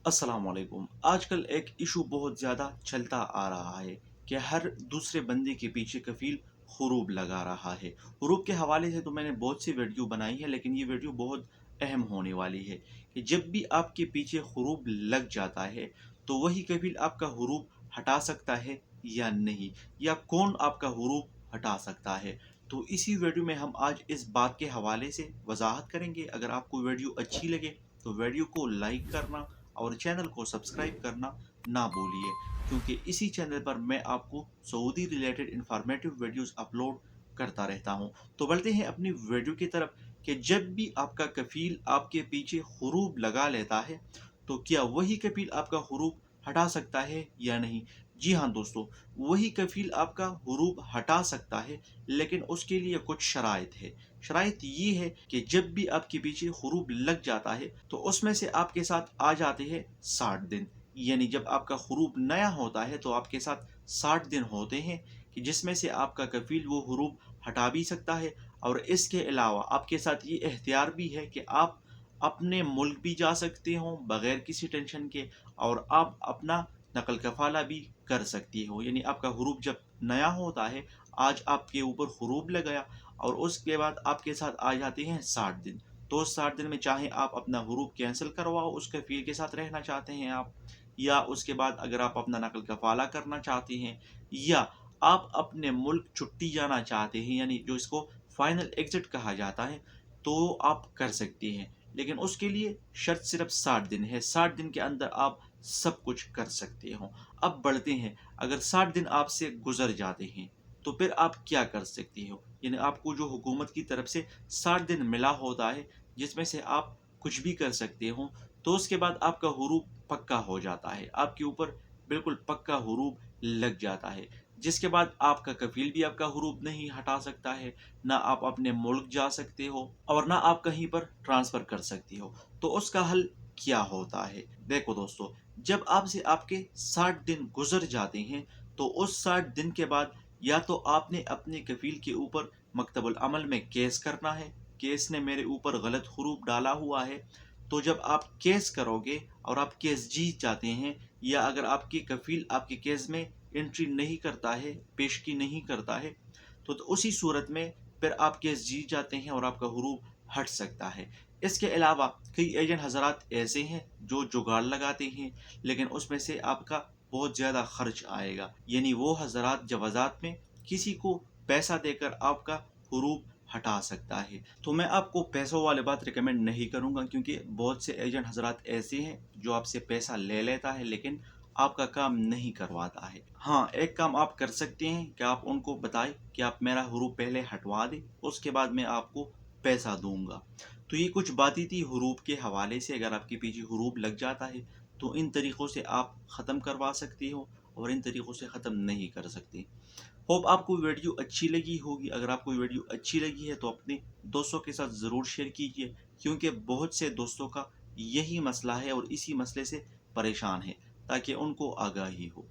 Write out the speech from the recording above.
अस्सलाम वालेकुम। आजकल एक इशू बहुत ज़्यादा चलता आ रहा है कि हर दूसरे बंदे के पीछे कफ़ील हुरूब लगा रहा है। हुरूब के हवाले से तो मैंने बहुत सी वीडियो बनाई है, लेकिन ये वीडियो बहुत अहम होने वाली है कि जब भी आपके पीछे हुरूब लग जाता है, तो वही कफ़ील आपका हुरूब हटा सकता है या नहीं, या कौन आपका हुरूब हटा सकता है। तो इसी वीडियो में हम आज इस बात के हवाले से वजाहत करेंगे। अगर आपको वीडियो अच्छी लगे तो वीडियो को लाइक करना और चैनल को सब्सक्राइब करना ना भूलिए, क्योंकि इसी चैनल पर मैं आपको Saudi related informative videos upload करता रहता हूं। तो बढ़ते हैं अपनी वीडियो की तरफ कि जब भी आपका कफील आपके पीछे हुरूब लगा लेता है, तो क्या वही कफील आपका हुरूब हटा सकता है या नहीं। जी हाँ दोस्तों, वही कफील आपका हुरूब हटा सकता है, लेकिन उसके लिए कुछ शराइत है। शराइत ये है कि जब भी आपके पीछे हुरूब लग जाता है, तो उसमें से आपके साथ आ जाते हैं 60 दिन। यानी जब आपका हुरूब नया होता है तो आपके साथ 60 दिन होते हैं कि जिसमें से आपका कफील वो हुरूब हटा भी सकता है। और इसके अलावा आपके साथ ये इख्तियार भी है कि आप अपने मुल्क भी जा सकते हो बगैर किसी टेंशन के, और आप अपना नकल कफाला भी कर सकती हो। यानी आपका हुरूब जब नया होता है, आज आपके ऊपर हुरूब लगाया और उसके बाद आपके साथ आ जाते हैं 60 दिन। तो 60 दिन में चाहे आप अपना हुरूब कैंसिल करवाओ, उस कफील के साथ रहना चाहते हैं आप, या उसके बाद अगर आप अपना नकल कफाला करना चाहते हैं, या आप अपने मुल्क छुट्टी जाना चाहते हैं, यानी जो इसको फाइनल एग्जिट कहा जाता है, तो आप कर सकते हैं। लेकिन उसके लिए शर्त सिर्फ 60 दिन है। 60 दिन के अंदर आप सब कुछ कर सकते हो। अब बढ़ते हैं, अगर 60 दिन आपसे गुजर जाते हैं तो फिर आप क्या कर सकते हो। यानी आपको जो हुकूमत की तरफ से 60 दिन मिला होता है, जिसमें से आप कुछ भी कर सकते हो, तो उसके बाद आपका हुरूब पक्का हो जाता है, आपके ऊपर बिल्कुल पक्का हुरूब लग जाता है। जिसके बाद आपका कफील भी आपका हुरूब नहीं हटा सकता है, ना आप अपने मुल्क जा सकते हो और ना आप कहीं पर ट्रांसफ़र कर सकते हो। तो उसका हल क्या होता है? देखो दोस्तों, जब आपसे आपके 60 दिन गुज़र जाते हैं, तो उस 60 दिन के बाद या तो आपने अपने कफ़ील के ऊपर मकतबुल अमल में केस करना है, केस ने मेरे ऊपर गलत हुरूब डाला हुआ है। तो जब आप केस करोगे और आप केस जीत जाते हैं, या अगर आपकी कफ़ील आपके केस में एंट्री नहीं करता है, पेशगी नहीं करता है, तो उसी सूरत में फिर आप केस जीत जाते हैं और आपका हुरूब हट सकता है। इसके अलावा कई एजेंट हज़रात ऐसे हैं जो जुगाड़ लगाते हैं, लेकिन उसमें से आपका बहुत ज़्यादा खर्च आएगा। यानी वो हज़रात जवाज़ात में किसी को पैसा देकर आपका हुरूब हटा सकता है। तो मैं आपको पैसों वाली बात रिकमेंड नहीं करूँगा, क्योंकि बहुत से एजेंट हज़रात ऐसे हैं जो आपसे पैसा ले लेता है, लेकिन आपका काम नहीं करवाता है। हाँ, एक काम आप कर सकते हैं कि आप उनको बताएँ कि आप मेरा हुरूब पहले हटवा दें, उसके बाद मैं आपको पैसा दूँगा। तो ये कुछ बातें थी हुरूब के हवाले से। अगर आपके पीछे हुरूब लग जाता है, तो इन तरीक़ों से आप ख़त्म करवा सकते हो और इन तरीक़ों से ख़त्म नहीं कर सकते। होप आपको वीडियो अच्छी लगी होगी। अगर आपको वीडियो अच्छी लगी है तो अपने दोस्तों के साथ ज़रूर शेयर कीजिए, क्योंकि बहुत से दोस्तों का यही मसला है और इसी मसले से परेशान है, ताकि उनको आगाही हो।